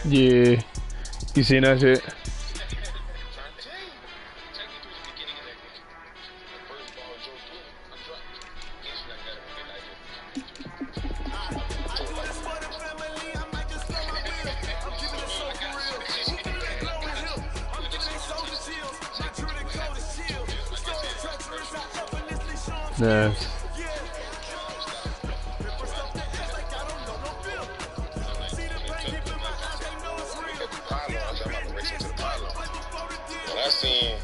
Yeah. You seen that shit? Nice. When I seen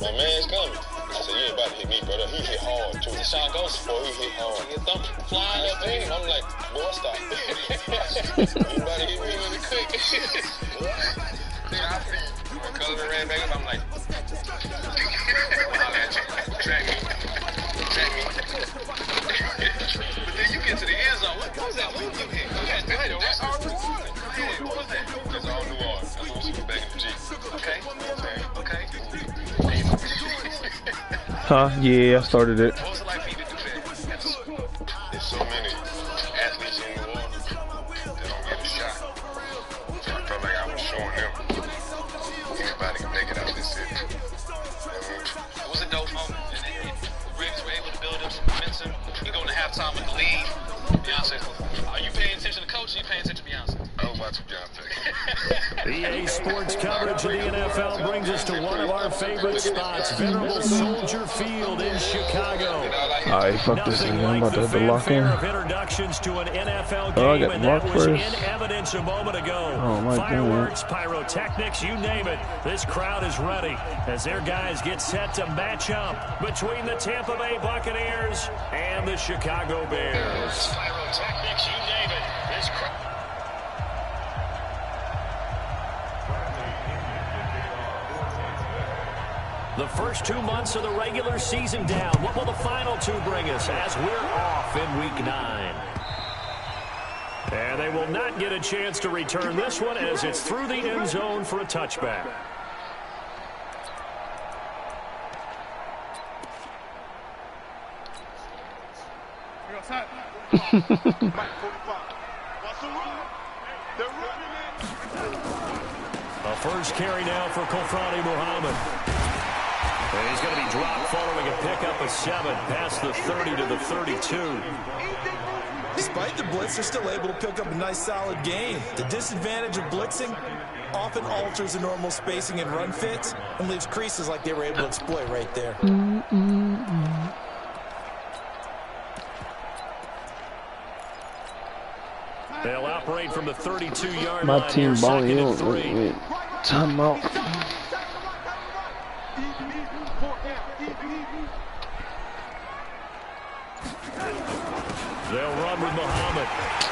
my man's coming, I said, "You ain't about to hit me, brother." He hit hard too. Sean goes for he hit hard. His thumb flying up in. I'm like, "Boy, stop!" You about to hit me really quick. I see my cousin ran back up. I'm like, "Track me." But then you get to the end zone. What was that? What you hit? That's all New Orleans. What was that? That's all New Orleans. That's what we see back in the G. Okay. Okay. Huh? Yeah, I started it. What was it like for you to do that? There's so many athletes in New Orleans that don't get a shot. So I felt like I was showing them anybody can make it out of this city. It was a dope moment. And the Ravens were able to build up some momentum. You go into halftime with the lead. Beyonce, are you paying attention to the coach or are you paying attention to Beyonce? I was watching Beyonce. EA Sports coverage of the NFL brings us to one of our favorite spots, venerable Soldier Field in Chicago. Alright, fuck this thing. I'm about to have to lock in. Introductions to an NFL Oh, I game, got and mark that was first. in evidence a moment ago. Oh, my Fireworks, pyrotechnics, you name it. This crowd is ready as their guys get set to match up between the Tampa Bay Buccaneers and the Chicago Bears. Pyrotechnics, you name it. This crowd. The first 2 months of the regular season down. What will the final two bring us as we're off in Week 9? And they will not get a chance to return this one as it's through the end zone for a touchback. A first carry now for Kofrani Muhammad. And he's going to be dropped following a pickup of 7 past the 30 to the 32. Despite the blitz, they're still able to pick up a nice solid gain. The disadvantage of blitzing often alters the normal spacing and run fits and leaves creases like they were able to exploit right there. They'll operate from the 32-yard line. My team balling. You don't wait. Time out. They'll run with Muhammad.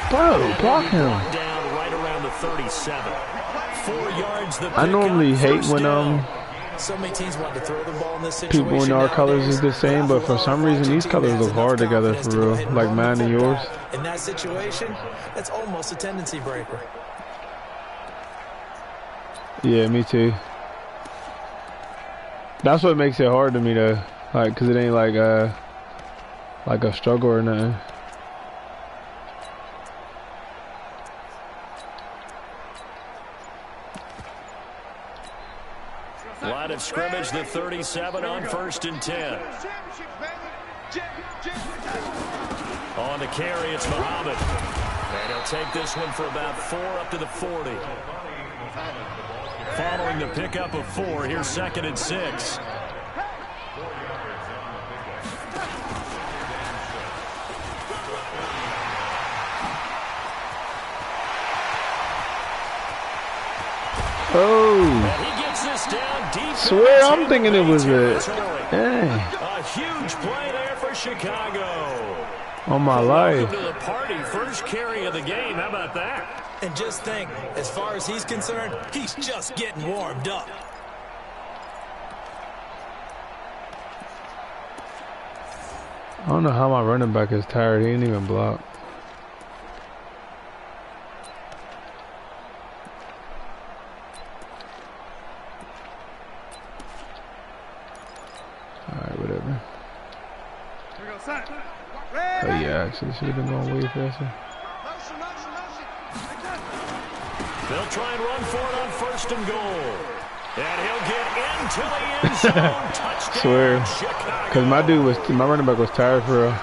Bro, block him. Down right around the 37. 4 yards. I normally hate when So many teams want to throw the ball in this situation. people in our colors is the same, but for some reason these colors look hard together for real. Like mine and yours. In that situation, that's almost a tendency breaker. Yeah, me too. That's what makes it hard to me though. Like, cause it ain't like a struggle or nothing. Line of scrimmage, the 37 on 1st and 10. On the carry, it's Muhammad. And he'll take this one for about 4 up to the 40. Following the pickup of 4, here's 2nd and 6. Oh, He gets this down deep. swear I'm thinking it was it. Dang. A huge play there for Chicago. On my life. Welcome to the party. First carry of the game. How about that? And just think, as far as he's concerned, he's just getting warmed up. I don't know how my running back is tired. He ain't even blocked. Alright, whatever. Oh yeah, actually should have been going way faster. They'll try and run for it on 1st and goal. And he'll get into the end zone. Touchdown, Swear. Because my running back was tired for real. A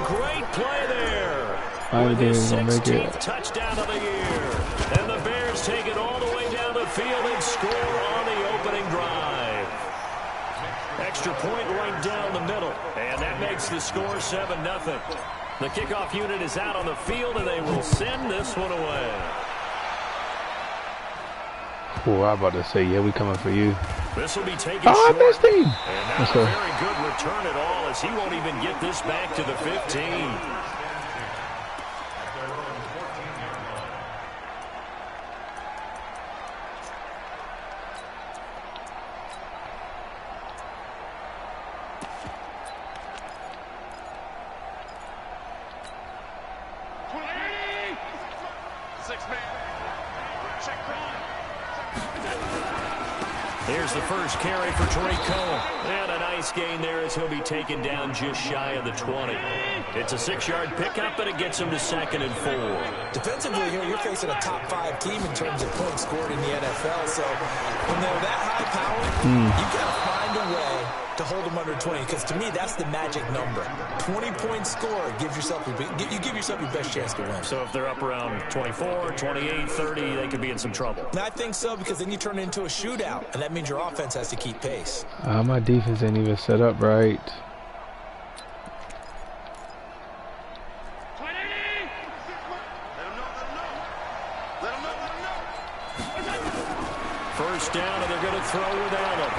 great play there. I didn't think he was With going his to make 16th it. touchdown of the year. And the Bears take it all the way down the field and score on the opening drive. Extra point right down the middle. And that makes the score 7-0. The kickoff unit is out on the field, and they will send this one away. Oh, I'm about to say, yeah, we coming for you. This will be taken Oh, I short. missed him. And not a very good return at all, as he won't even get this back to the 15. Here's the first carry for Tariq Cohen. And a nice gain there as he'll be taken down just shy of the 20. It's a 6-yard pickup, but it gets him to 2nd and 4. Defensively here, you're facing a top 5 team in terms of points scored in the NFL. So when they're that high powered, you got to find a way to hold them under 20. Because to me, that's the magic number. 20-point score gives yourself you give yourself your best chance to win. So if they're up around 24, 28, 30, they could be in some trouble. And I think so, because then you turn it into a shootout, and that means your offense has to keep pace. My defense ain't even set up right. First down, and they're going to throw without him.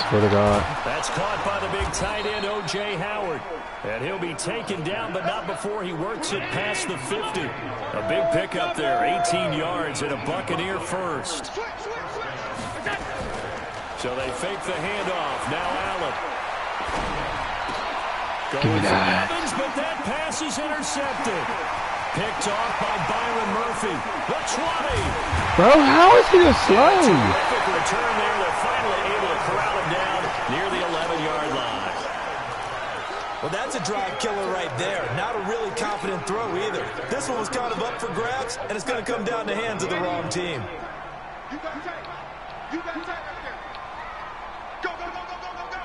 Swear to God. That's caught by the big tight end, O.J. Howard. And he'll be taken down, but not before he works it past the 50. A big pickup there, 18 yards and a Buccaneer first. So they fake the handoff. Now Allen. Going for Evans, but that pass is intercepted. Picked off by Byron Murphy. The 20. Bro, how is he this slow? Terrific return there. They're finally able to corral him down near the 11-yard line. Well, that's a drive killer right there. Not a really confident throw either. This one was kind of up for grabs, and it's going to come down the hands of the wrong team. You got tight. You got tight right there. Go, go, go, go, go, go, go.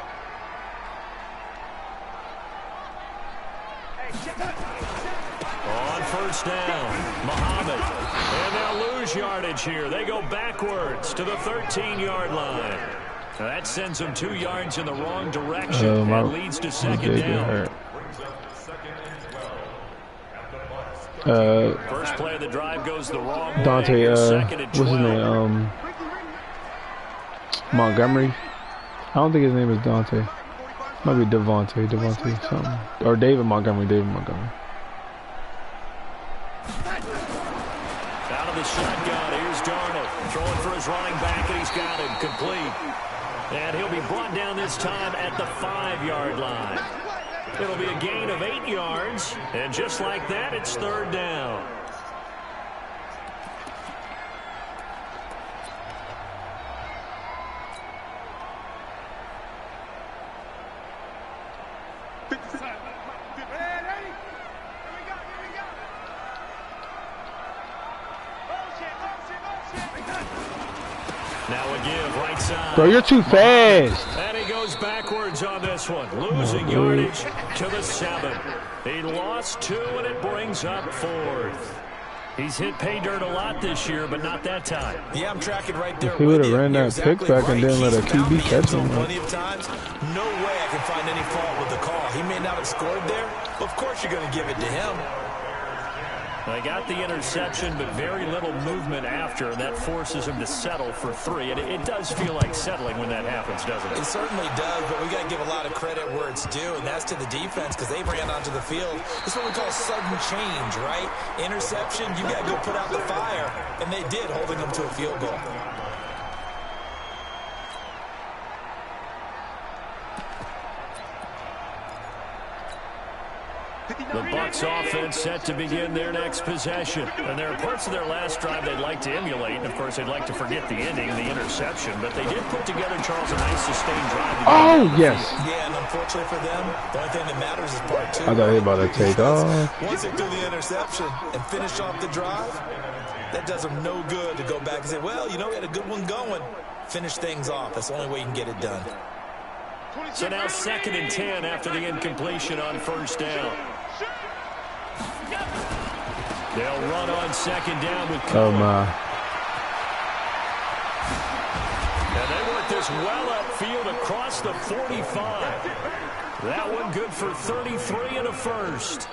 Hey, check it. On first down, Muhammad. And they'll lose yardage here. They go backwards to the 13-yard line. Now that sends them 2 yards in the wrong direction and leads to 2nd down. First play of the drive goes the wrong Dante, way. 2nd and 12. what's his name? Montgomery. I don't think his name is Dante. Might be Devontae something. Or David Montgomery. Out of the shotgun, here's Darnold. Throwing for his running back, and he's got him complete. And he'll be brought down this time at the 5-yard line. It'll be a gain of 8 yards, and just like that, it's 3rd down. Now a give right side. Bro, you're too fast. And he goes backwards on this one, losing yardage to the 7. He lost 2, and it brings up 4th. He's hit pay dirt a lot this year, but not that time. Yeah, I'm tracking right there. If he would have ran that exactly pick back and didn't let a QB catch him. Plenty of times. No way I can find any fault with the call. He may not have scored there, but of course you're going to give it to him. They got the interception, but very little movement after, and that forces him to settle for 3. And it does feel like settling when that happens, doesn't it? It certainly does, but we got to give a lot of credit where it's due, and that's to the defense, because they ran onto the field. This is what we call sudden change, right? Interception, you got to go put out the fire, and they did, holding them to a field goal. The Bucs offense set to begin their next possession. And there are parts of their last drive they'd like to emulate. And, of course, they'd like to forget the ending, the interception. But they did put together, Charles, a nice sustained drive. Oh, yes. Yeah, and unfortunately for them, the only thing that matters is part 2. I thought he was about to take off. Once they do the interception and finish off the drive, That does them no good to go back and say, well, you know, we had a good one going. Finish things off. That's the only way you can get it done. So now 2nd and 10 after the incompletion on 1st down. They'll run on 2nd down with Cohen. Oh, my. And they work this well upfield across the 45. That one good for 33 and a first.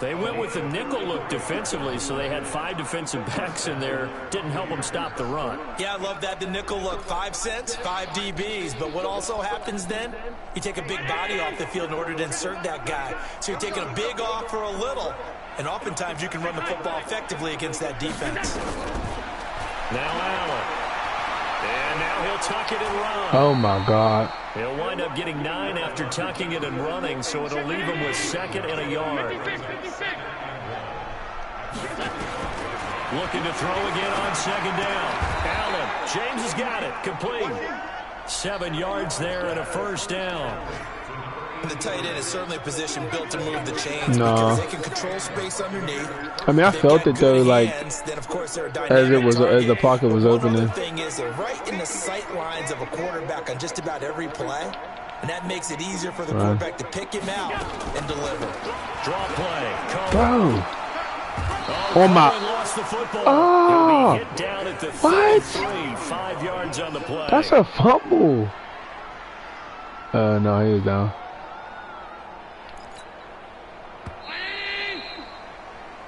They went with the nickel look defensively, so they had 5 defensive backs in there. Didn't help them stop the run. Yeah, I love that, the nickel look. 5 cents, 5 DBs. But what also happens then, you take a big body off the field in order to insert that guy. So you're taking a big off for a little. And oftentimes you can run the football effectively against that defense. Now Allen. And now he'll tuck it and run. Oh, my God. He'll wind up getting 9 after tucking it and running, so it'll leave him with 2nd and a yard. Looking to throw again on 2nd down. Allen. James has got it. Complete. 7 yards there and a 1st down. The tight end is certainly a position built to move the chains No. because they can control space underneath. I mean, I felt it though, like then of course they're a as the pocket was opening. The thing is, they're right in the sight lines of a quarterback on just about every play, and that makes it easier for the quarterback to pick him out and deliver. Draw play. Bro. Oh my! Lost the football. Oh! He'll be hit down at the What? 33, 5 yards on the play. That's a fumble. No, he was down.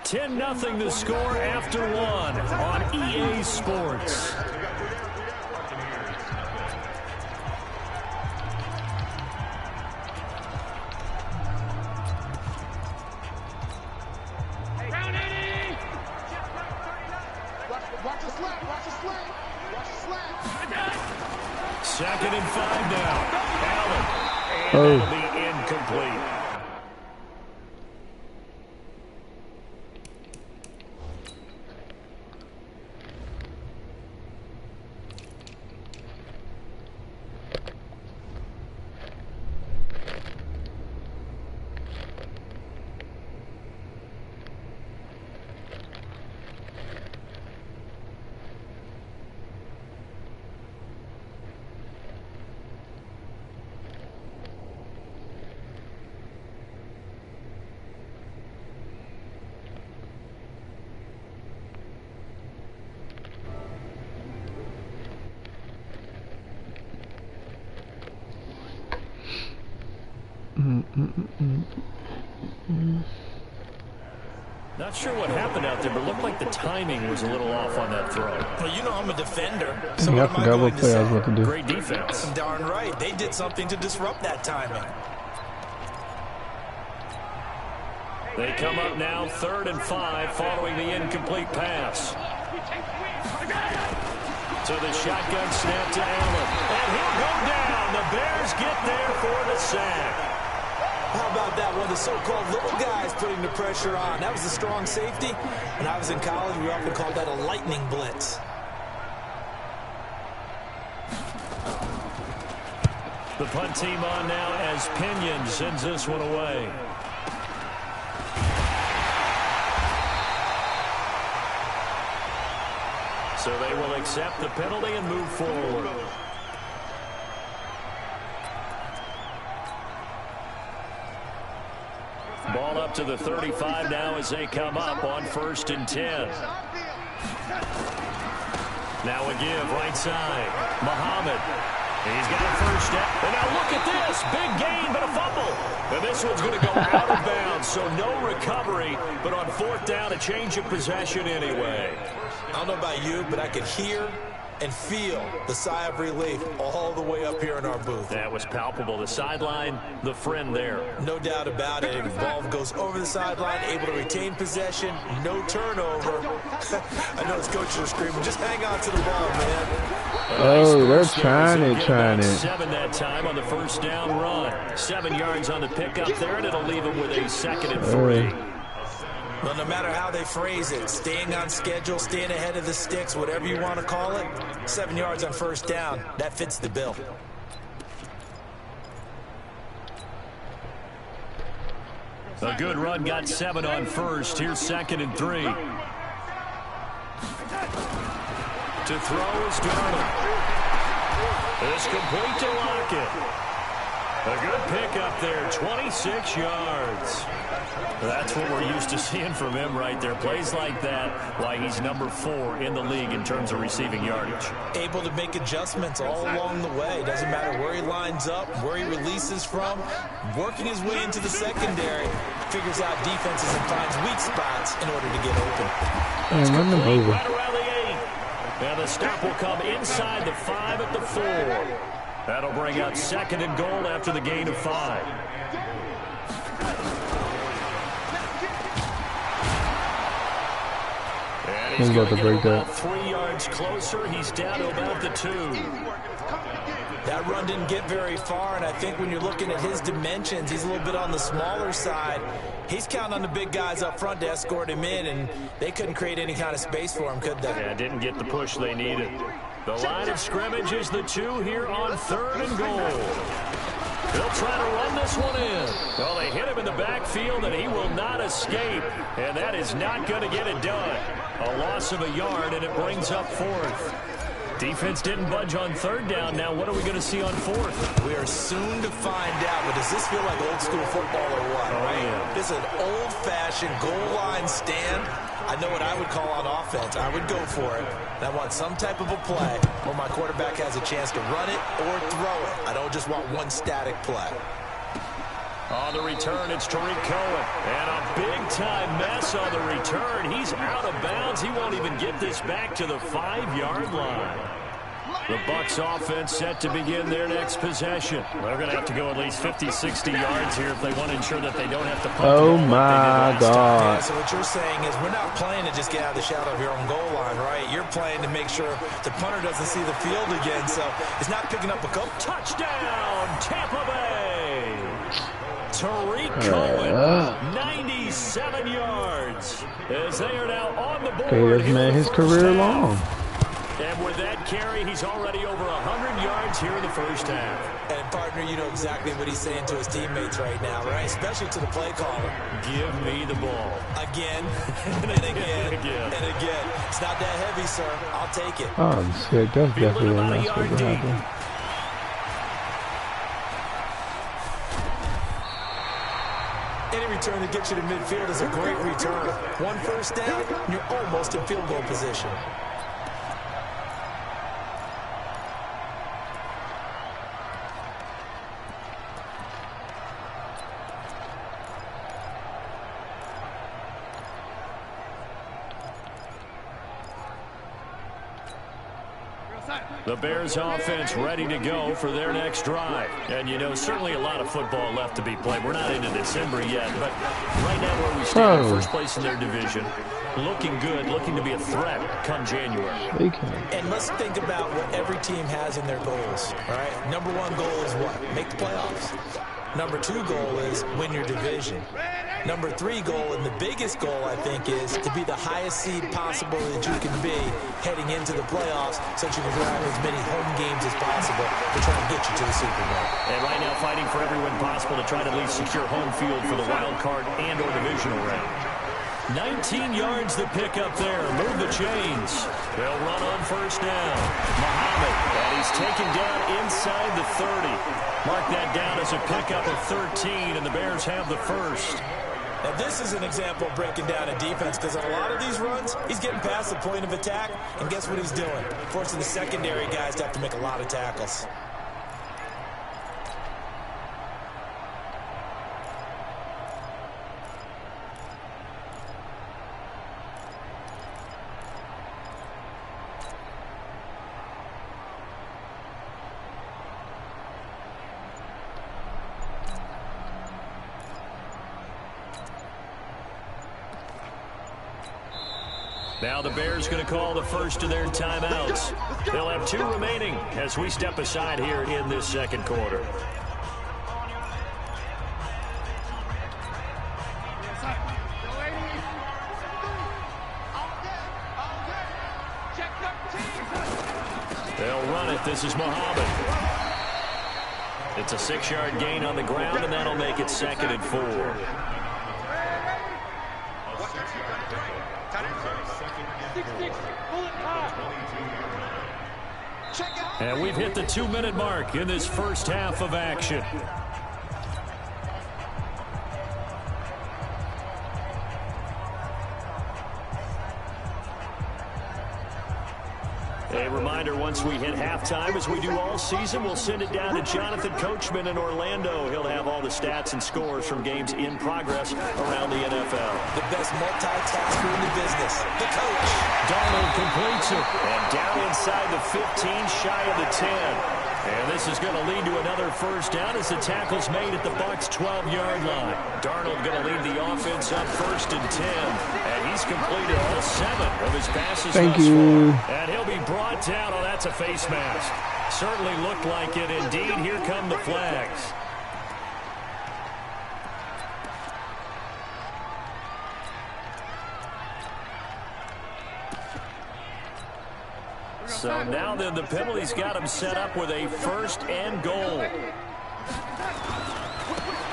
10-0 the score after 1 on EA Sports. Watch the slant. 2nd and 5 now. Allen. And Oh. that'll be incomplete. Not sure what happened out there, but it looked like the timing was a little off on that throw. Well, you know I'm a defender, so Yeah, I what am I forgot going what to play I was say? about to do. Great defense. Darn right. They did something to disrupt that timing. They come up now 3rd and 5 following the incomplete pass. So the shotgun snap to Allen. And he'll go down. The Bears get there for the sack. How about that one? The so-called little guys putting the pressure on. That was a strong safety. When I was in college, we often called that a lightning blitz. The punt team on now as Pinion sends this one away. So they will accept the penalty and move forward. Ball up to the 35 now as they come up on 1st and 10. Now a give right side. Muhammad. He's got a 1st down. And now look at this. Big gain, but a fumble. And this one's going to go out of bounds, so no recovery. But on 4th down, a change of possession anyway. I don't know about you, but I could hear and feel the sigh of relief all the way up here in our booth. That was palpable. The sideline, the friend there. No doubt about it. The ball goes over the sideline, able to retain possession, no turnover. I know his coaches are screaming, just hang on to the ball, man. Oh, they're trying it. 7 that time on the 1st down run. 7 yards on the pickup there, and it'll leave him with a 2nd and 3. Well, no matter how they phrase it, staying on schedule, staying ahead of the sticks, whatever you want to call it, 7 yards on 1st down, that fits the bill. A good run got 7 on 1st. Here's 2nd and 3. To throw is Darnold. It's complete to Lockett. A good pickup there, 26 yards. That's what we're used to seeing from him right there. Plays like that, why he's number 4 in the league in terms of receiving yardage. Able to make adjustments all along the way. Doesn't matter where he lines up, where he releases from. Working his way into the secondary, figures out defenses and finds weak spots in order to get open. And run them over. Right around the 8. And the stop will come inside the 5 at the 4. That'll bring out 2nd and goal after the gain of 5. And he's going to break that. 3 yards closer. He's down to about the 2. That run didn't get very far, and I think when you're looking at his dimensions, he's a little bit on the smaller side. He's counting on the big guys up front to escort him in, and they couldn't create any kind of space for him, could they? Yeah, didn't get the push they needed. The line of scrimmage is the 2 here on 3rd and goal. They'll try to run this one in. Well, they hit him in the backfield, and he will not escape. And that is not going to get it done. A loss of a yard, and it brings up 4th. Defense didn't budge on 3rd down. Now what are we going to see on 4th? We are soon to find out, but does this feel like old school football or what? Oh, right? yeah. This is an old-fashioned goal line stand. I know what I would call on offense. I would go for it. And I want some type of a play where my quarterback has a chance to run it or throw it. I don't just want one static play. On the return, it's Tariq Cohen. And a big-time mess on the return. He's out of bounds. He won't even get this back to the 5-yard line. The Bucs offense set to begin their next possession. They're going to have to go at least 50, 60 yards here if they want to ensure that they don't have to punt. Oh, my God. Yeah, so what you're saying is we're not playing to just get out of the shadow of your own goal line, right? You're playing to make sure the punter doesn't see the field again, so he's not picking up a couple. Touchdown, Tampa Bay! Tariq Cohen, 97 yards, as they are now on the board. Okay, this man, his career long. And with that carry, he's already over 100 yards here in the first half. And, partner, you know exactly what he's saying to his teammates right now, right? Especially to the play caller. Give me the ball. Again, and again, and again. It's not that heavy, sir. I'll take it. Oh, I'm sick. That's definitely not supposed to happen. Any return that gets you to midfield is a great return. 1 first down, you're almost in field goal position. The Bears offense ready to go for their next drive. And, you know, certainly a lot of football left to be played. We're not into December yet, but right now where we stand in first place in their division, looking good, looking to be a threat come January. And let's think about what every team has in their goals, all right? Number 1 goal is what? Make the playoffs. Number 2 goal is win your division. Number 3 goal, and the biggest goal, I think, is to be the highest seed possible that you can be heading into the playoffs so that you can grab as many home games as possible to try and get you to the Super Bowl. And right now fighting for every win possible to try to at least secure home field for the wild card and or divisional round. 19 yards to pick up there. Move the chains. They'll run on first down. Muhammad, and he's taken down inside the 30. Mark that down as a pickup of 13, and the Bears have the first. Now, this is an example of breaking down a defense because on a lot of these runs, he's getting past the point of attack, and guess what he's doing? Forcing the secondary guys to have to make a lot of tackles. Now the Bears going to call the first of their timeouts. They'll have 2 remaining as we step aside here in this second quarter. They'll run it. This is Muhammad. It's a 6-yard gain on the ground, and that'll make it 2nd and 4. And we've hit the 2-minute mark in this first half of action. A reminder, once we hit halftime, as we do all season, we'll send it down to Jonathan Coachman in Orlando. He'll have all the stats and scores from games in progress around the NFL. The best multitasker in the business, the coach. Darnold completes it. And down inside the 15, shy of the 10. And this is going to lead to another first down as the tackle's made at the Bucs' 12-yard line. Darnold going to lead the offense up 1st and 10. And he's completed all 7 of his passes Thank thus you. far. And he'll be brought down. Oh, that's a face mask. Certainly looked like it. Indeed, here come the flags. So now then, the penalty's got him set up with a 1st and goal.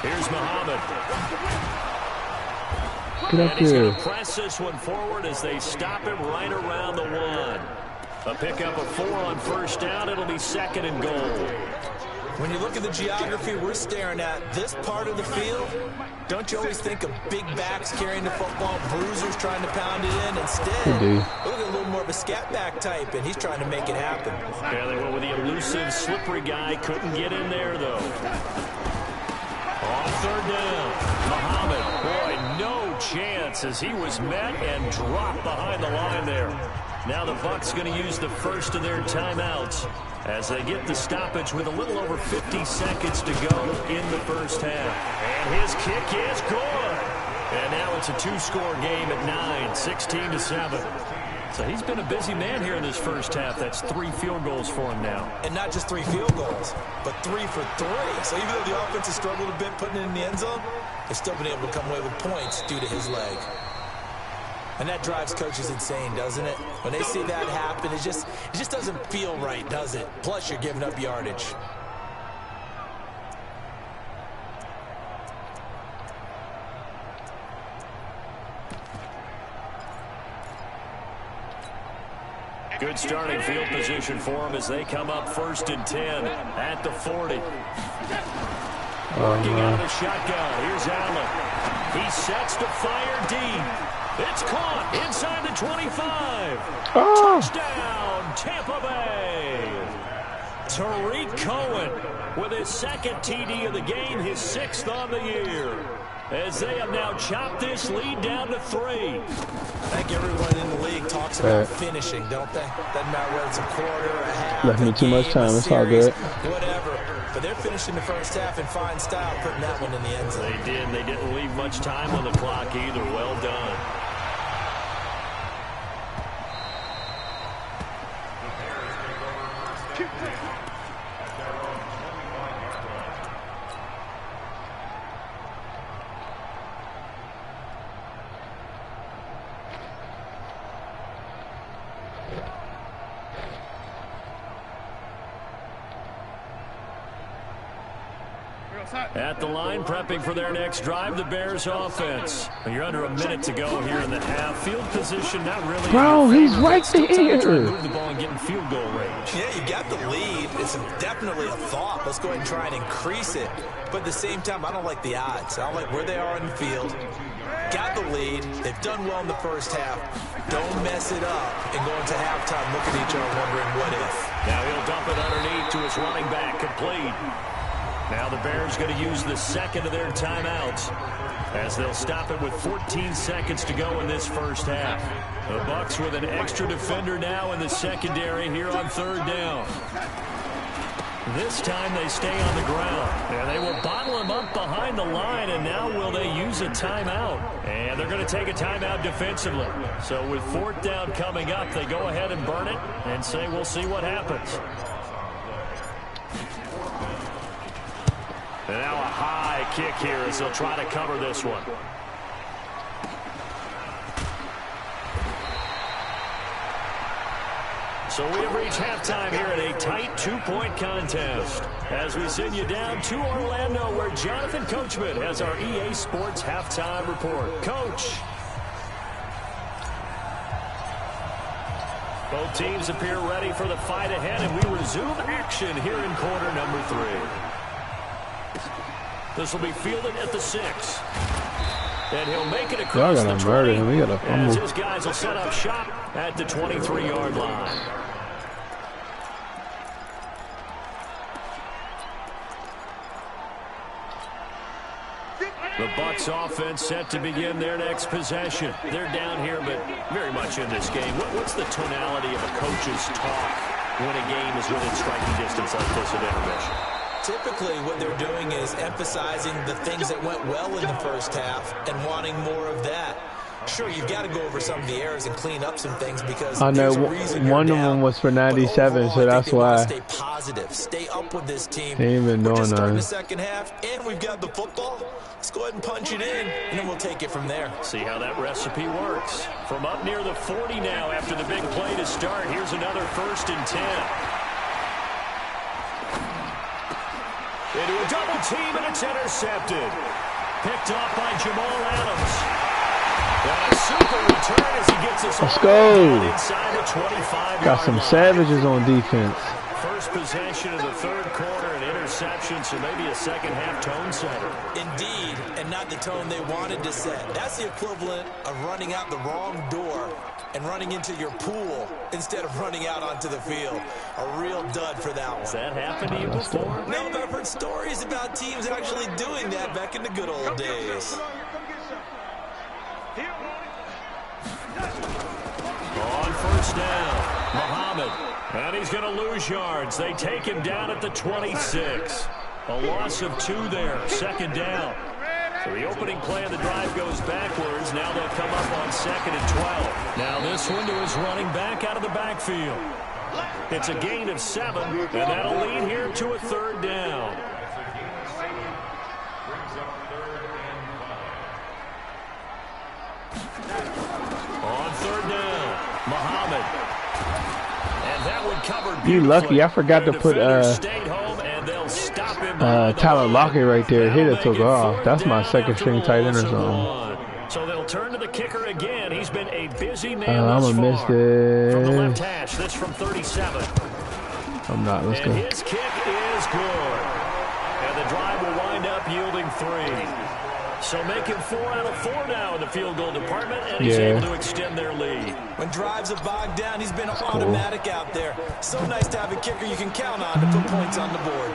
Here's Muhammad. Get up And he's there. going to press this one forward as they stop him right around the 1. A pickup of 4 on 1st down. It'll be 2nd and goal. When you look at the geography we're staring at, this part of the field, don't you always think of big backs carrying the football, bruisers trying to pound it in? Instead, do. look at a little more of a scat back type, and he's trying to make it happen. Yeah, they went with the elusive, slippery guy. Couldn't get in there, though. On 3rd down, Muhammad. Boy, no chance as he was met and dropped behind the line there. Now the Bucs going to use the first of their timeouts as they get the stoppage with a little over 50 seconds to go in the first half. And his kick is good. And now it's a 2-score game at 9, 16-7. So he's been a busy man here in this first half. That's 3 field goals for him now. And not just 3 field goals, but 3 for 3. So even though the offense has struggled a bit putting it in the end zone, they've still been able to come away with points due to his leg. And that drives coaches insane, doesn't it? When they see that happen, it just doesn't feel right, does it? Plus, you're giving up yardage. Good starting field position for them as they come up 1st and 10 at the 40. Working out of the shotgun. Here's Allen. He sets to fire deep. It's caught inside the 25. Oh. Touchdown, Tampa Bay. Tariq Cohen with his 2nd TD of the game, his 6th on the year. As they have now chopped this lead down to 3. I think everyone in the league talks about finishing, don't they? Doesn't matter whether it's a quarter, a half, Left me too much time. It's all good. Whatever. But they're finishing the first half in fine style, putting that one in the end zone. They did. They didn't leave much time on the clock either. Well done. At the line, prepping for their next drive, the Bears offense. You're under a minute to go here in the half. Field position not really. Bro, he's right Still time to try and there. move the ball and get in field goal range. Yeah, you got the lead. It's definitely a thought. Let's go ahead and try and increase it. But at the same time, I don't like the odds. I don't like where they are in the field. Got the lead. They've done well in the first half. Don't mess it up and go into halftime looking at each other wondering what if. Now he'll dump it underneath to his running back, complete. Now the Bears going to use the 2nd of their timeouts as they'll stop it with 14 seconds to go in this first half. The Bucs with an extra defender now in the secondary here on 3rd down. This time they stay on the ground. And they will bottle him up behind the line, and now will they use a timeout? And they're going to take a timeout defensively. So with 4th down coming up, they go ahead and burn it and say we'll see what happens. And now a high kick here as they'll try to cover this one. So we have reached halftime here in a tight 2-point contest as we send you down to Orlando where Jonathan Coachman has our EA Sports halftime report. Coach. Both teams appear ready for the fight ahead, and we resume action here in quarter number 3. This will be fielded at the 6. And he'll make it across the 20. As his guys will set up shop at the 23-yard line. The Bucs offense set to begin their next possession. They're down here, but very much in this game. What's the tonality of a coach's talk when a game is within striking distance like this at intermission? Typically, what they're doing is emphasizing the things that went well in the first half and wanting more of that. Sure, you've got to go over some of the errors and clean up some things because I know one of them was for 97, so that's why. Stay positive, stay up with this team. They ain't been doing starting the that. second half, and we've got the football. Let's go ahead and punch it in, and then we'll take it from there. See how that recipe works. From up near the 40 now after the big play to start. Here's another 1st and 10. Into a double team, and it's intercepted. Picked off by Jamal Adams. And a super return as he gets us Let's go. Inside the 25. Got some savages on defense. First possession of the 3rd quarter, an interception, so maybe a second-half tone setter. Indeed, and not the tone they wanted to set. That's the equivalent of running out the wrong door and running into your pool instead of running out onto the field. A real dud for that one. Has that happened to you before? No, but I've heard stories about teams actually doing that back in the good old days. On 1st down, Muhammad. And he's going to lose yards. They take him down at the 26. A loss of 2 there, 2nd down. So the opening play of the drive goes backwards. Now they'll come up on 2nd and 12. Now this one to his running back out of the backfield. It's a gain of 7, and that'll lead here to a 3rd down. On 3rd down, Muhammad. And that one covered. You lucky. I forgot to put Tyler Lockett right there. He'd have took off. That's my 2nd string tight end or something. So they'll turn to the kicker again. He's been a busy man I'm thus gonna miss far. From the left this. hash, this from 37. I'm not. Let's go. And his kick is good. And the drive will wind up yielding 3. So making 4 out of 4 now in the field goal department, and he's able to extend their lead. When drives are bogged down, he's been automatic out there. So nice to have a kicker you can count on to put points on the board.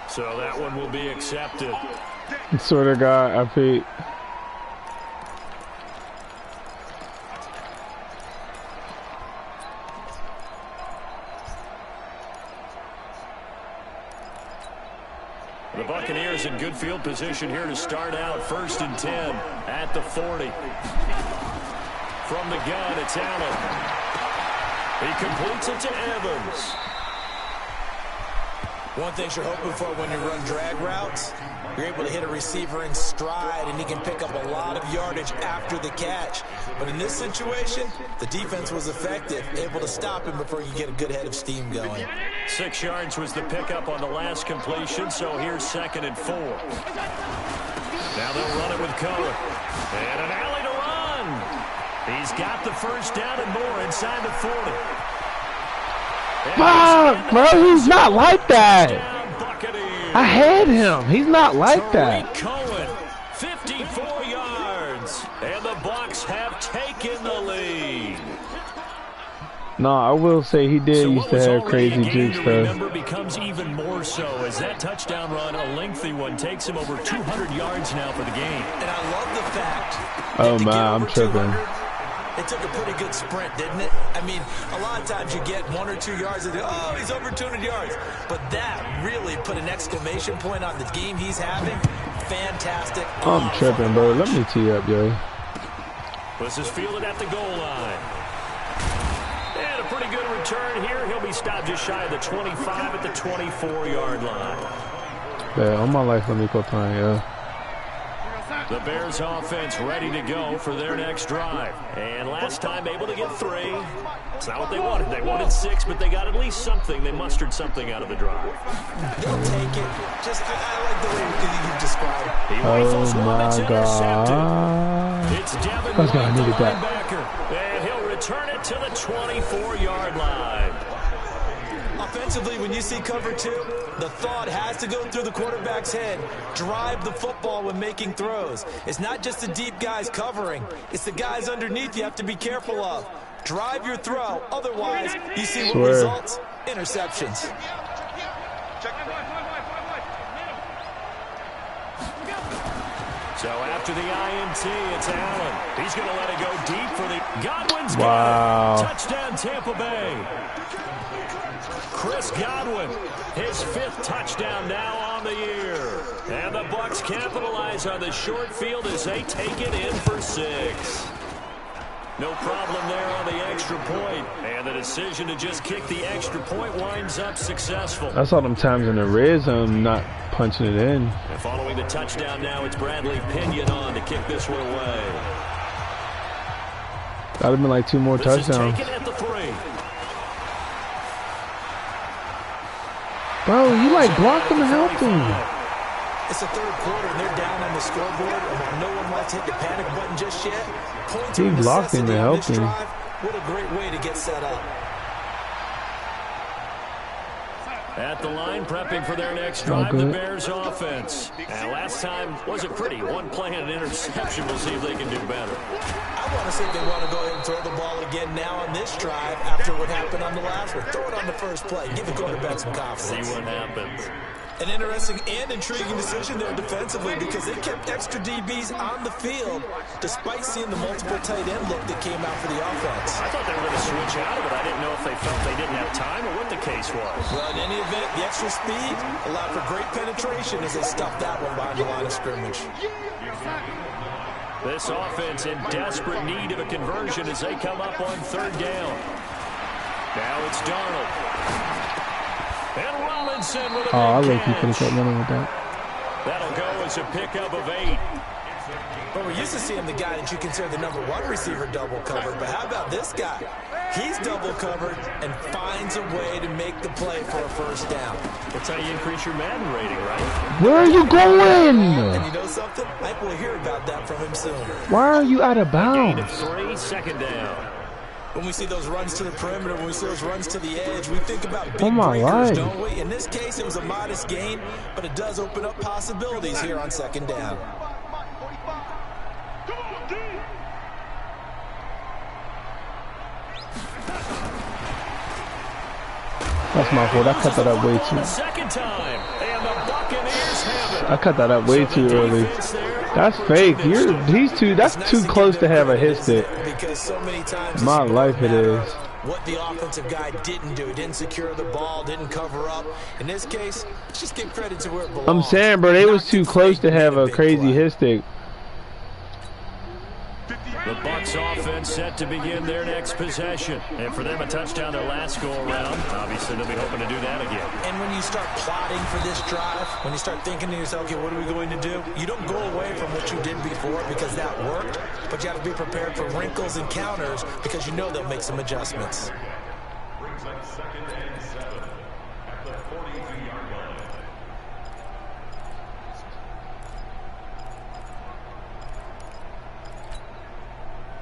So that one will be accepted. Sort of guy I picked. The Buccaneers in good field position here to start out. 1st and 10 at the 40. From the gun, it's Allen. He completes it to Evans. One thing you're hoping for when you run drag routes, you're able to hit a receiver in stride, and he can pick up a lot of yardage after the catch. But in this situation, the defense was effective, able to stop him before you get a good head of steam going. 6 yards was the pickup on the last completion, so here's 2nd and 4. Now they'll run it with Cohen. And an alley to run. He's got the 1st down and more inside the 40. Fuck, bro, he's not like that. I had him. He's not like that. Cohen, 54 yards, and the Bucs have taken the lead. No, I will say he did used to have crazy juke stuff. Remember, becomes even more so as that touchdown run, a lengthy one, takes him over 200 yards now for the game. And I love the fact. Oh man, I'm tripping. It took a pretty good sprint, didn't it? I mean, a lot of times you get 1 or 2 yards and oh, he's over 200 yards. But that really put an exclamation point on the game he's having. Fantastic. I'm tripping, bro. Let me tee up, yo. This is fielded at the goal line. And a pretty good return here. He'll be stopped just shy of the 25 at the 24-yard line. Yeah, all my life, let me go playing, yeah. The Bears offense ready to go for their next drive. And last time able to get 3. It's not what they wanted. They wanted 6, but they got at least something. They mustered something out of the drive. They'll take it. I like the way you described it. He rifles one. It's intercepted. God. It's Devin That's White, the needed that. linebacker. And he'll return it to the 24-yard line. Offensively, when you see cover 2, the thought has to go through the quarterback's head. Drive the football when making throws. It's not just the deep guys covering. It's the guys underneath you have to be careful of. Drive your throw. Otherwise, you see what results? Interceptions. So after the INT, it's Allen. He's going to let it go deep for the Godwin's got it. Touchdown, Tampa Bay. Chris Godwin, his 5th touchdown now on the year. And the Bucs capitalize on the short field as they take it in for 6. No problem there on the extra point. And the decision to just kick the extra point winds up successful. That's all them times in the red zone not punching it in. And following the touchdown now, it's Bradley Pinion on to kick this one away. That would have been like 2 more touchdowns. Taken at the 3. Bro, you like blocked him and helped him. It's the 3rd quarter and they're down on the scoreboard. And while no one wants to hit the panic button just yet, points He blocked him and helped him. What a great way to get set up. At the line, prepping for their next drive, the Bears offense. And last time wasn't pretty. 1 play and an interception. We'll see if they can do better. I want to say they want to go ahead and throw the ball again now on this drive after what happened on the last one. Throw it on the first play. Give the quarterback some confidence. See what happens. An interesting and intriguing decision there defensively because they kept extra DBs on the field despite seeing the multiple tight end look that came out for the offense. I thought they were going to switch out of it. I didn't know if they felt they didn't have time or what the case was. Well, in any event, the extra speed allowed for great penetration as they stuffed that one behind the line of scrimmage. This offense in desperate need of a conversion as they come up on 3rd down. Now it's Darnold. And Robinson with a I big look, he catch. finished up running with that. That'll go as a pickup of 8. But we're used to seeing the guy that you consider the number 1 receiver double covered. But how about this guy? He's double covered and finds a way to make the play for a 1st down. That's how you increase your Madden rating, right? Where are you going? And you know something? I think we'll hear about that from him soon. Why are you out of Gain bounds? of 3, 2nd down. When we see those runs to the perimeter, when we see those runs to the edge, we think about big my breakers, life. don't we? In this case, it was a modest gain, but it does open up possibilities here on 2nd down. That's my fault. I cut that up way too. Second time, and the Buccaneers have it. I cut that up way too early. That's fake. That's too close to have a hit stick. Because so many times My life it is. what the offensive guy didn't do. He didn't secure the ball, didn't cover up. In this case, let's just give credit to where it belongs. I'm saying, bro, they was too close to have a crazy hit stick. The Bucs offense set to begin their next possession. And for them, a touchdown their last go-around. Obviously, they'll be hoping to do that again. And when you start plotting for this drive, when you start thinking to yourself, okay, what are we going to do? You don't go away from what you did before because that worked, but you have to be prepared for wrinkles and counters because you know they'll make some adjustments.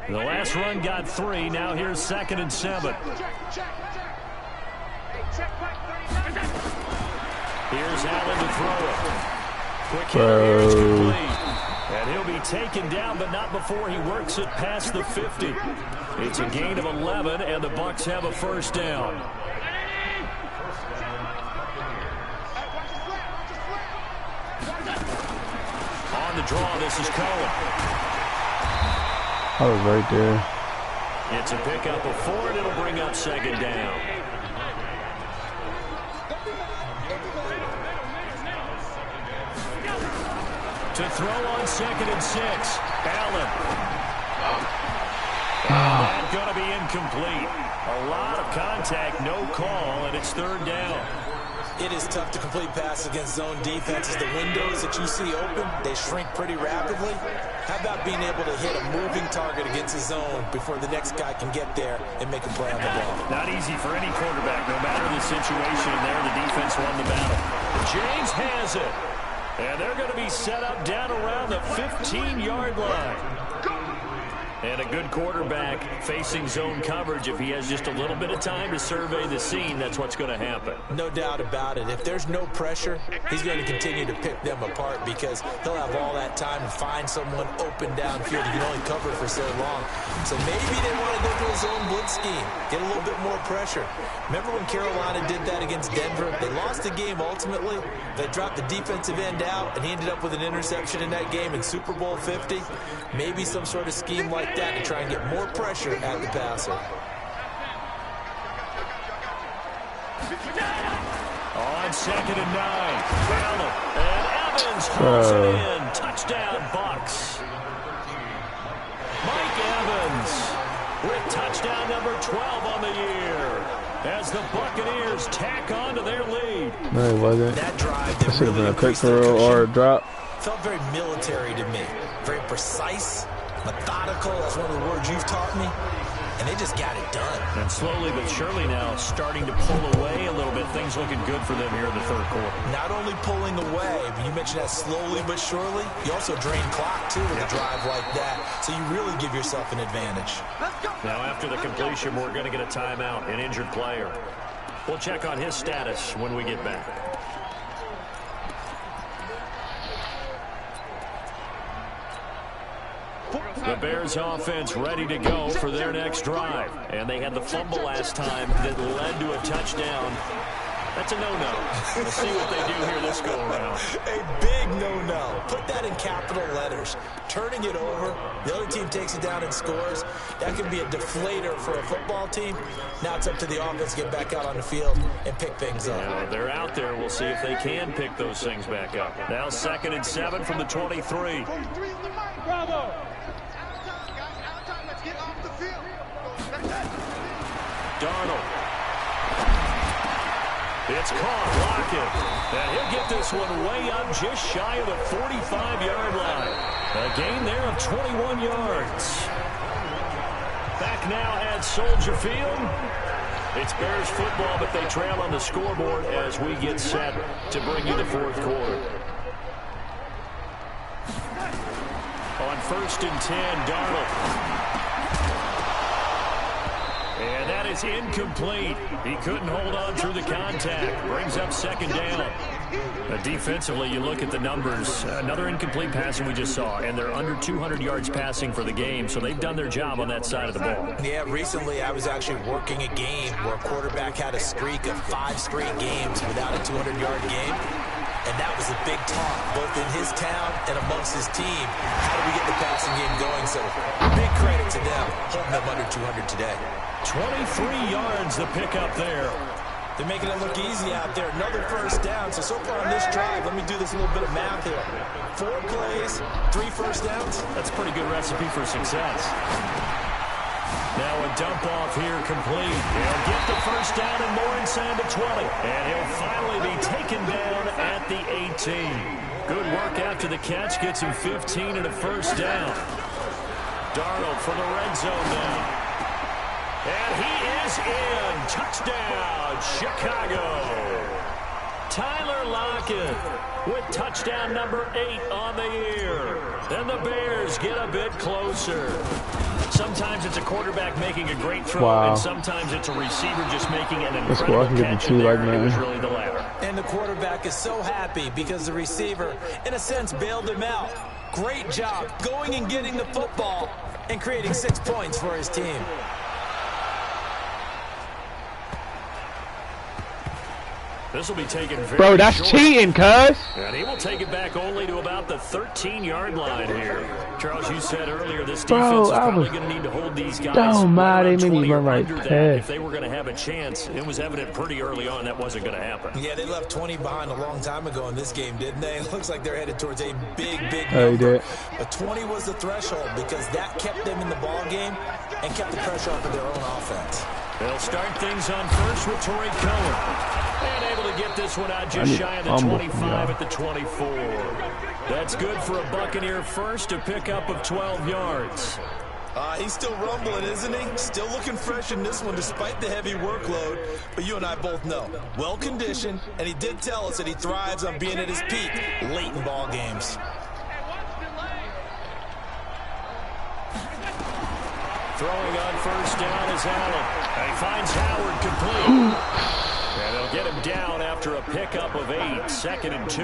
The last run got 3. Now here's 2nd and 7. Here's Allen to throw it. Quick hit here is complete. And he'll be taken down, but not before he works it past the 50. It's a gain of 11, and the Bucs have a 1st down. On the draw, this is Cohen. I was right there. It's a pickup of 4, and it'll bring up 2nd down. To throw on 2nd and 6. Allen. That's going to be incomplete. A lot of contact, no call, and it's 3rd down. It is tough to complete passes against zone defenses. The windows that you see open, they shrink pretty rapidly. How about being able to hit a moving target against the zone before the next guy can get there and make a play on the ball? Not easy for any quarterback, no matter the situation. There, the defense won the battle. James has it. And they're going to be set up down around the 15-yard line. And a good quarterback facing zone coverage. If he has just a little bit of time to survey the scene, that's what's going to happen. No doubt about it. If there's no pressure, he's going to continue to pick them apart because he'll have all that time to find someone open downfield. He can only cover for so long. So maybe they want to go to a zone blitz scheme, get a little bit more pressure. Remember when Carolina did that against Denver? They lost the game ultimately. They dropped the defensive end out, and he ended up with an interception in that game in Super Bowl 50. Maybe some sort of scheme like that to try and get more pressure at the passer. On 2nd and 9, Brown and Evans hauls it in. Touchdown, Bucs. Mike Evans with touchdown number 12 on the year as the Buccaneers tack on to their lead. No, it wasn't. That drive, That should have been a pick throw or a drop. Felt very military to me. Very precise, methodical. That's one of the words you've taught me. And they just got it done. And slowly but surely now starting to pull away a little bit. Things looking good for them here in the third quarter. Not only pulling away, but you mentioned that slowly but surely. You also drain clock, too, with a drive like that. So you really give yourself an advantage. Now after the completion, we're going to get a timeout, an injured player. We'll check on his status when we get back. The Bears offense ready to go for their next drive. And they had the fumble last time that led to a touchdown. That's a no-no. We'll see what they do here this go-around. A big no-no. Put that in capital letters. Turning it over, the other team takes it down and scores. That can be a deflator for a football team. Now it's up to the offense to get back out on the field and pick things up. Now they're out there. We'll see if they can pick those things back up. Now 2nd and 7 from the 23. Bravo. Let's get off the field. Darnold. It's caught, Lockett. And he'll get this one way up just shy of the 45-yard line. A gain there of 21 yards. Back now at Soldier Field. It's Bears football, but they trail on the scoreboard as we get set to bring you the fourth quarter. On 1st and 10, Darnold. And that is incomplete. He couldn't hold on through the contact. Brings up 2nd down. Defensively, you look at the numbers. Another incomplete passing we just saw, and they're under 200 yards passing for the game, so they've done their job on that side of the ball. Yeah, recently I was actually working a game where a quarterback had a streak of 5 straight games without a 200-yard game. And that was a big talk, both in his town and amongst his team. How do we get the passing game going? So big credit to them, holding them under 200 today. 23 yards the pickup there. They're making it look easy out there. Another 1st down. So far on this drive, let me do this little bit of math here. 4 plays, 3 1st downs. That's a pretty good recipe for success. Now a dump off here complete. He'll get the 1st down and more inside the 20. And he'll finally be taken down at the 18. Good work after the catch. Gets him 15 and a 1st down. Darnold for the red zone now. And he is in. Touchdown, Chicago. Tyler Lockett with touchdown number 8 on the year. And the Bears get a bit closer. Sometimes it's a quarterback making a great throw, and sometimes it's a receiver just making an incredible catch. And there, it was really the latter. And the quarterback is so happy because the receiver, in a sense, bailed him out. Great job going and getting the football and creating 6 points for his team. This will be taken very Bro, that's short. cheating, cuz. And he will take it back only to about the 13-yard line here. Charles, you said earlier this defense is probably going to need to hold these guys around 20 or under that if they were going to have a chance. It was evident pretty early on that wasn't going to happen. Yeah, they left 20 behind a long time ago in this game, didn't they? It looks like they're headed towards a big number. But 20 was the threshold because that kept them in the ball game and kept the pressure off of their own offense. They'll start things on 1st with Tariq Cohen. And able to get get this one out just shy of the 25 at the 24. That's good for a Buccaneer first, a pickup of 12 yards. He's still rumbling, isn't he? Still looking fresh in this one despite the heavy workload. But you and I both know, well-conditioned, and he did tell us that he thrives on being at his peak late in ball games. Throwing on first down is Allen. And he finds Howard complete. And they'll get him down after a pickup of 8, 2nd and 2.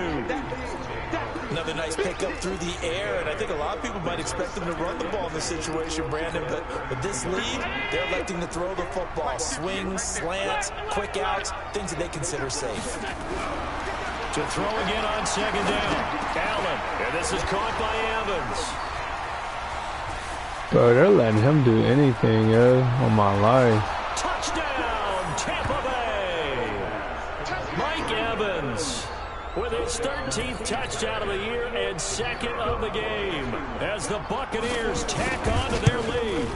Another nice pickup through the air, and I think a lot of people might expect them to run the ball in this situation, Brandon, but with this lead, they're electing to throw the football. Swings, slants, quick outs, things that they consider safe. To throw again on 2nd down. Allen, and this is caught by Evans. Bro, they're letting him do anything, yo, on my life. Touchdown, Tampa Bay. Mike Evans with his 13th touchdown of the year and 2nd of the game as the Buccaneers tack on to their lead.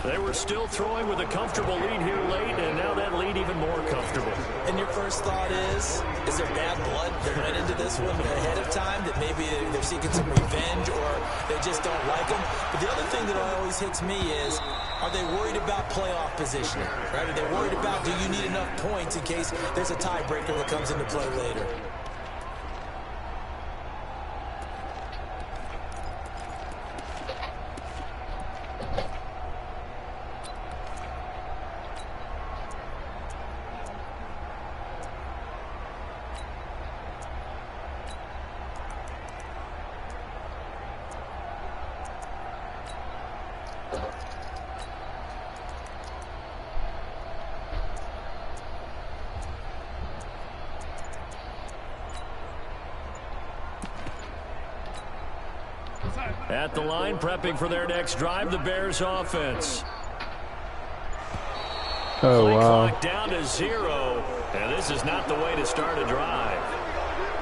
They were still throwing with a comfortable lead here late, and now that lead even more comfortable. And your first thought is there bad blood that went into this one ahead of time, that maybe they're seeking some revenge or they just don't like them? But the other thing that always hits me is, are they worried about playoff positioning? Right? Are they worried about, do you need enough points in case there's a tiebreaker that comes into play later? At the line, prepping for their next drive, the Bears offense. Oh, Play wow. clock down to 0, and this is not the way to start a drive.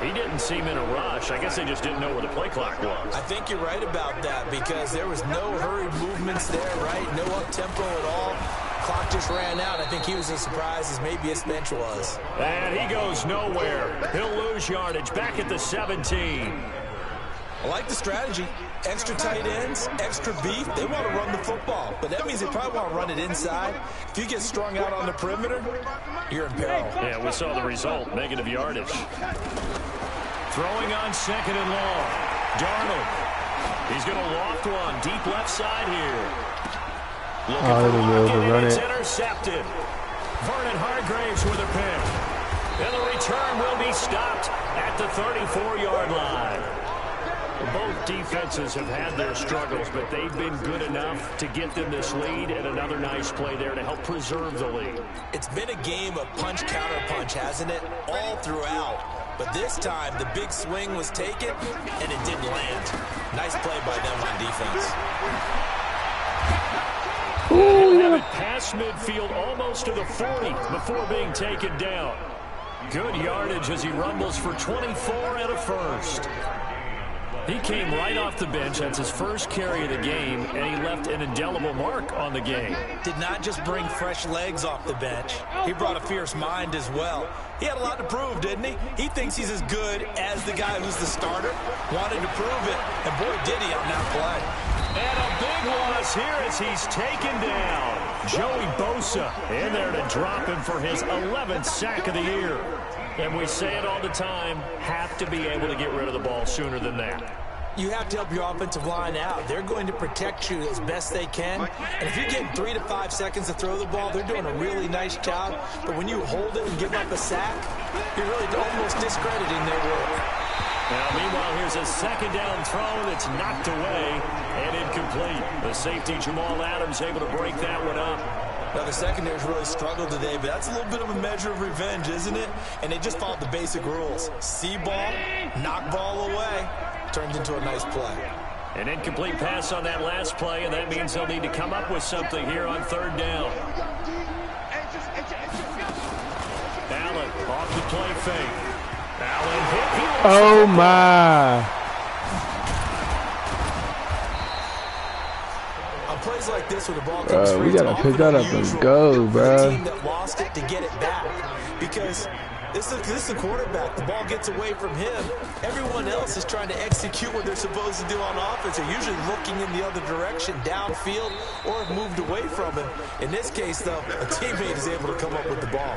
He didn't seem in a rush. I guess they just didn't know where the play clock was. I think you're right about that because there was no hurried movements there, right? No up-tempo at all. Clock just ran out. I think he was as surprised as maybe his bench was. And he goes nowhere. He'll lose yardage back at the 17. I like the strategy. Extra tight ends, extra beef. They want to run the football, but that means they probably want to run it inside. If you get strung out on the perimeter, you're in peril. Yeah, we saw the result, negative yardage. Throwing on 2nd and long. Darnold. He's going to loft one deep left side here. Looking for Lockett, and it's intercepted. Vernon Hargreaves with a pick. And the return will be stopped at the 34-yard line. Both defenses have had their struggles, but they've been good enough to get them this lead, and another nice play there to help preserve the lead. It's been a game of punch-counter-punch, hasn't it? All throughout. But this time, the big swing was taken, and it didn't land. Nice play by them on defense. He'll have it past midfield almost to the 40 before being taken down. Good yardage as he rumbles for 24 and a first. He came right off the bench. That's his first carry of the game, and he left an indelible mark on the game. Did not just bring fresh legs off the bench. He brought a fierce mind as well. He had a lot to prove, didn't he? He thinks he's as good as the guy who's the starter. Wanted to prove it, and boy, did he on that play. And a big loss here as he's taken down. Joey Bosa in there to drop him for his 11th sack of the year. And we say it all the time, have to be able to get rid of the ball sooner than that. You have to help your offensive line out. They're going to protect you as best they can. And if you're getting 3 to 5 seconds to throw the ball, they're doing a really nice job. But when you hold it and give up a sack, you're really almost discrediting their work. Now, meanwhile, here's a 2nd down throw that's knocked away and incomplete. The safety, Jamal Adams, able to break that one up. Now, the secondary's really struggled today, but that's a little bit of a measure of revenge, isn't it? And they just followed the basic rules. See ball, knock ball away, turns into a nice play. An incomplete pass on that last play, and that means they'll need to come up with something here on 3rd down. Allen off the play fake. Allen hit. Oh, my. Plays like this when the ball comes free, we gotta pick that up and go, bro. The team that lost it to get it back, because This is the quarterback. The ball gets away from him. Everyone else is trying to execute what they're supposed to do on offense. They're usually looking in the other direction, downfield, or have moved away from him. In this case, though, a teammate is able to come up with the ball.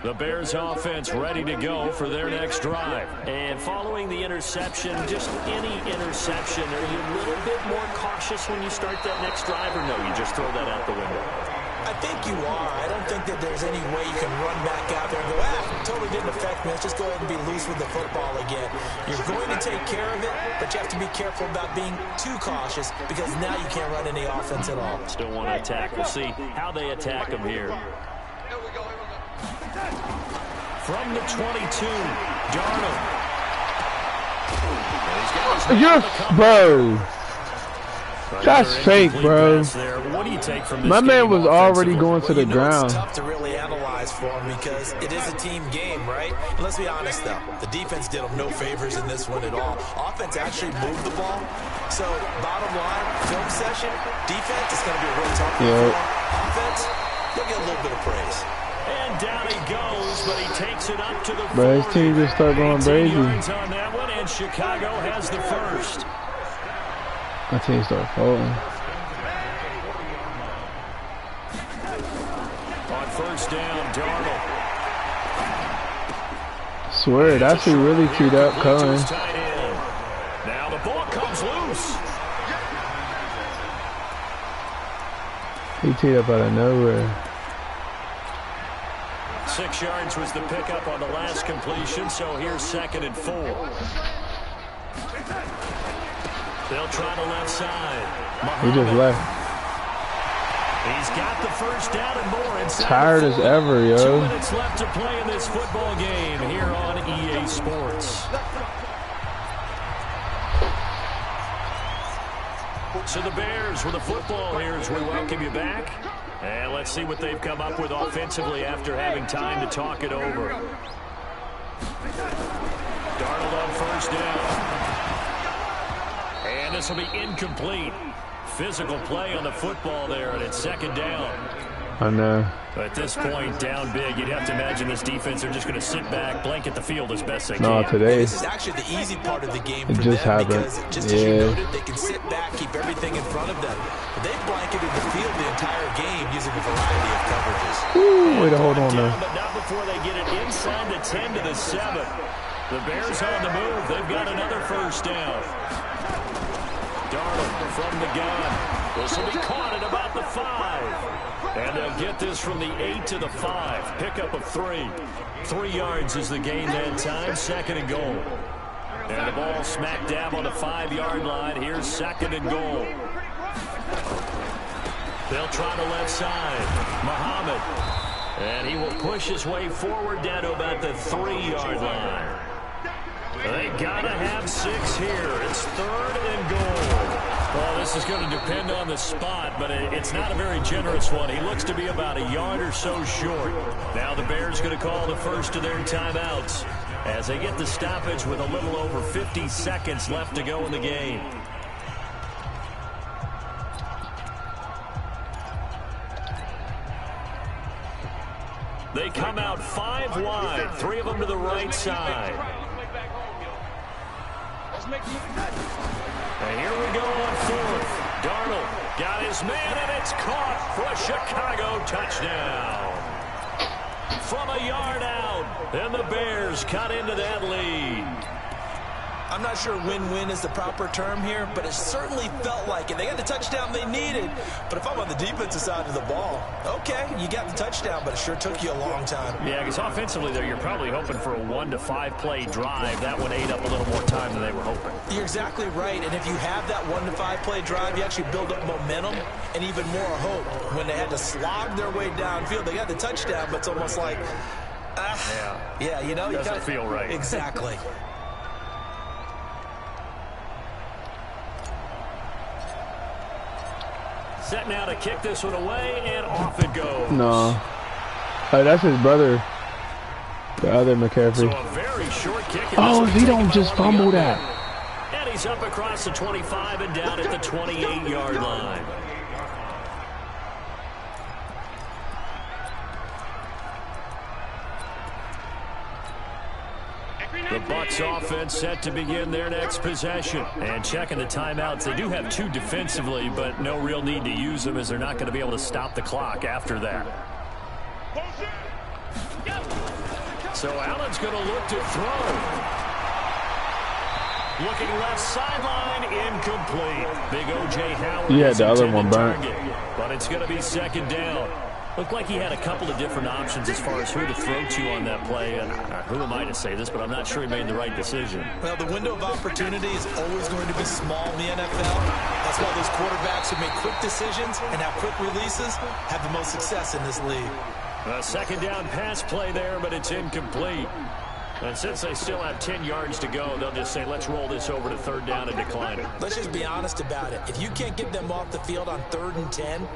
The Bears offense ready to go for their next drive. And following the interception, just any interception, are you a little bit more cautious when you start that next drive, or no, you just throw that out the window? I think you are. I don't think that there's any way you can run back out there and go, totally didn't affect me. Let's just go ahead and be loose with the football again. You're going to take care of it, but you have to be careful about being too cautious because now you can't run any offense at all. Still want to attack. We'll see how they attack them here. From the 22, Darnold. You're, bro. That's fake, bro. What do you take from this My man was already going to the ground. It's tough to really analyze for him because it is a team game, right? And let's be honest, though. The defense did them no favors in this one at all. Offense actually moved the ball. So, bottom line, film session, defense is going to be a real tough one. Offense, they'll get a little bit of praise. And down he goes, but he takes it up to the 40. Bro, his team just started going crazy. Yards on that one, and Chicago has the first. My team started falling. On first down, Darnold. Swear, that's who really teed up Cohen. Now the ball comes loose. He teed up out of nowhere. 6 yards was the pickup on the last completion, so here's 2nd and 4. They'll try the left side. He just left. He's got the first down and more. Tired as ever, yo. 2 minutes left to play in this football game here on EA Sports. So the Bears with the football here as we welcome you back. And let's see what they've come up with offensively after having time to talk it over. Darnold on first down. And this will be incomplete. Physical play on the football there, and it's 2nd down. I know. At this point, down big, you'd have to imagine this defense are just going to sit back, blanket the field as best they can. No, today. This is actually the easy part of the game for just them happened. because, just as you noted, they can sit back, keep everything in front of them. But they've blanketed the field the entire game using a variety of coverages. Ooh, way to hold on there. But not before they get it inside the 10 to the 7. The Bears on the move. They've got another first down. Darnold from the gun. This will be caught at about the 5. And they'll get this from the 8 to the 5. Pickup of 3. 3 yards is the gain that time. 2nd and goal. And the ball smack dab on the 5-yard line. Here's 2nd and goal. They'll try the left side. Muhammad. And he will push his way forward down to about the 3-yard line. They gotta have 6 here. It's 3rd and goal. Well, this is going to depend on the spot, but it's not a very generous one. He looks to be about a yard or so short. Now the Bears going to call the first of their timeouts as they get the stoppage with a little over 50 seconds left to go in the game. They come out 5 wide, 3 of them to the right side. And here we go on 4th. Darnold got his man, and it's caught for a Chicago touchdown. From a yard out, and the Bears cut into that lead. I'm not sure win-win is the proper term here, but it certainly felt like it. They got the touchdown they needed, but if I'm on the defensive side of the ball, okay, you got the touchdown, but it sure took you a long time. Yeah, because offensively there, you're probably hoping for a 1 to 5 play drive. That one ate up a little more time than they were hoping. You're exactly right, and if you have that 1 to 5 play drive, you actually build up momentum and even more hope. When they had to slog their way downfield, they got the touchdown, but it's almost like, yeah, you know, doesn't feel right. Exactly. Set now to kick this one away, and off it goes. No. Oh, that's his brother. The other McCaffrey. So a very short kick. Oh, if he don't just fumble that. And he's up across the 25 and down at the 28-yard line. The Bucs offense set to begin their next possession. And checking the timeouts, they do have 2 defensively, but no real need to use them as they're not going to be able to stop the clock after that. So Allen's going to look to throw. Looking left sideline, incomplete. Big O.J. Howard. Yeah, the other one burnt. But it's going to be second down. Looked like he had a couple of different options as far as who to throw to on that play. And who am I to say this, but I'm not sure he made the right decision. Well, the window of opportunity is always going to be small in the NFL. That's why those quarterbacks who make quick decisions and have quick releases have the most success in this league. A second down pass play there, but it's incomplete. And since they still have 10 yards to go, they'll just say, let's roll this over to third down and decline it. Let's just be honest about it. If you can't get them off the field on 3rd and 10,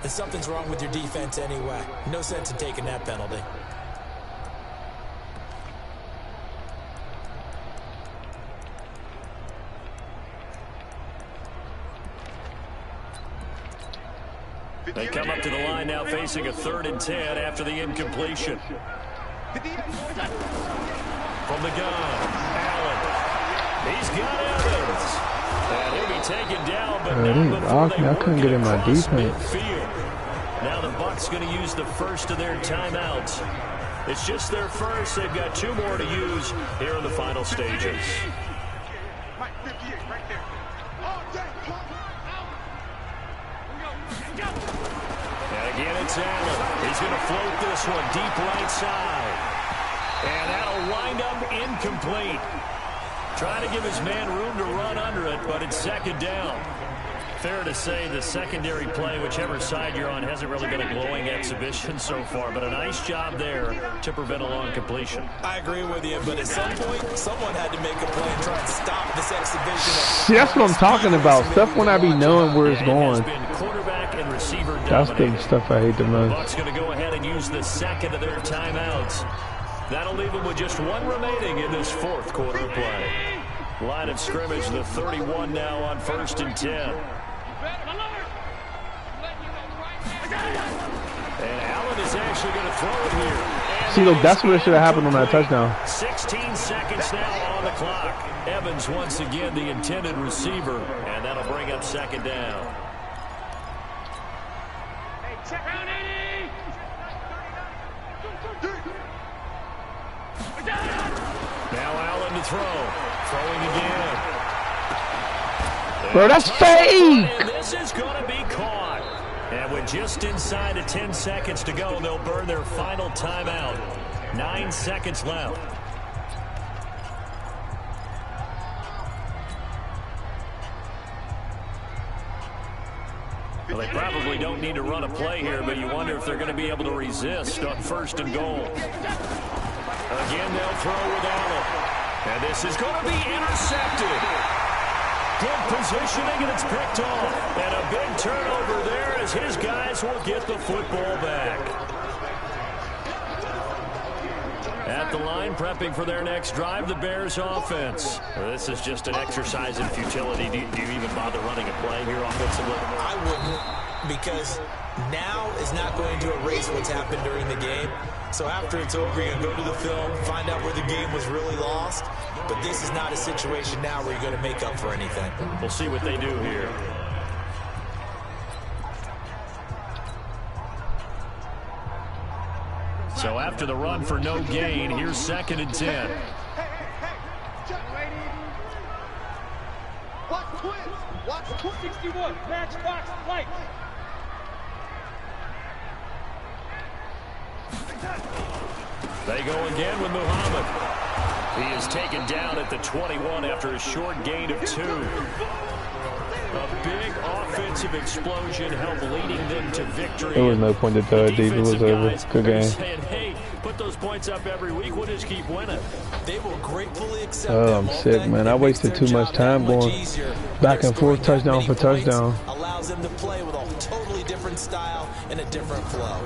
then something's wrong with your defense anyway. No sense in taking that penalty. They come up to the line now facing a 3rd and 10 after the incompletion. From the gun, Allen. He's got Evans. And he'll be taken down, but not before they work couldn't get in my across defense. midfield. Now the Bucs going to use the first of their timeouts. It's just their first. They've got 2 more to use here in the final stages. Mike 58 right there. All day. And again, it's Allen. He's going to float this one deep right side. And that'll wind up incomplete. Trying to give his man room to run under it, but it's second down. Fair to say the secondary play, whichever side you're on, hasn't really been a glowing exhibition so far, but a nice job there to prevent a long completion. I agree with you, but at some point, someone had to make a play and try and stop this exhibition. See, that's what I'm talking about. Stuff when I be knowing where it's going. It has been quarterback and receiver That's the dominated. stuff I hate the The most. Bucs going to go ahead and use the second of their timeouts. That'll leave them with just 1 remaining in this 4th quarter play. Line of scrimmage, the 31 now on 1st and 10. And Allen is actually going to throw it here. And See, look, that's what should have happened on that touchdown. 16 seconds now on the clock. Evans once again the intended receiver, and that'll bring up second down. Now Allen to throw. Throwing again. Bro, that's fake! And this is going to be caught. And with just inside of 10 seconds to go, they'll burn their final timeout. 9 seconds left. Well, they probably don't need to run a play here, but you wonder if they're going to be able to resist on 1st and goal. Again, they'll throw with Allen. And this is going to be intercepted. Good positioning, and it's picked off. And a big turnover there as his guys will get the football back. At the line, prepping for their next drive, the Bears offense. Well, this is just an exercise in futility. Do you even bother running a play here offensively? I wouldn't, because now is not going to erase what's happened during the game. So after it's over, you're going to go to the film, find out where the game was really lost. But this is not a situation now where you're going to make up for anything. We'll see what they do here. So after the run for no gain, here's 2nd and 10. Hey. Watch twins. Watch twins. 61. Matchbox light. They go again with Muhammad. He is taken down at the 21 after a short gain of 2. A big offensive explosion helped leading them to victory. There was no point to throw it deep. It was over. Good game. Saying, hey, put those points up every week. We'll just keep winning. They will gratefully accept I'm sick, man. I wasted too much time going back and forth, touchdown for touchdown. Allows them to play with a totally different style and a different flow.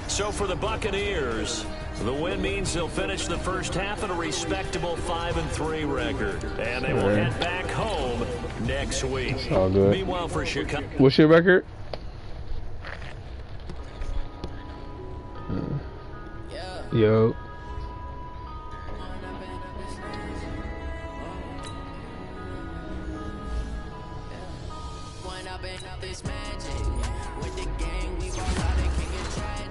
So for the Buccaneers, The win means they'll finish the first half at a respectable 5-3 record. And they will head back home next week. It's all good. Meanwhile, for Chicago. What's your record? Yo. This magic with the gang, we gon' ride it, kick it trash.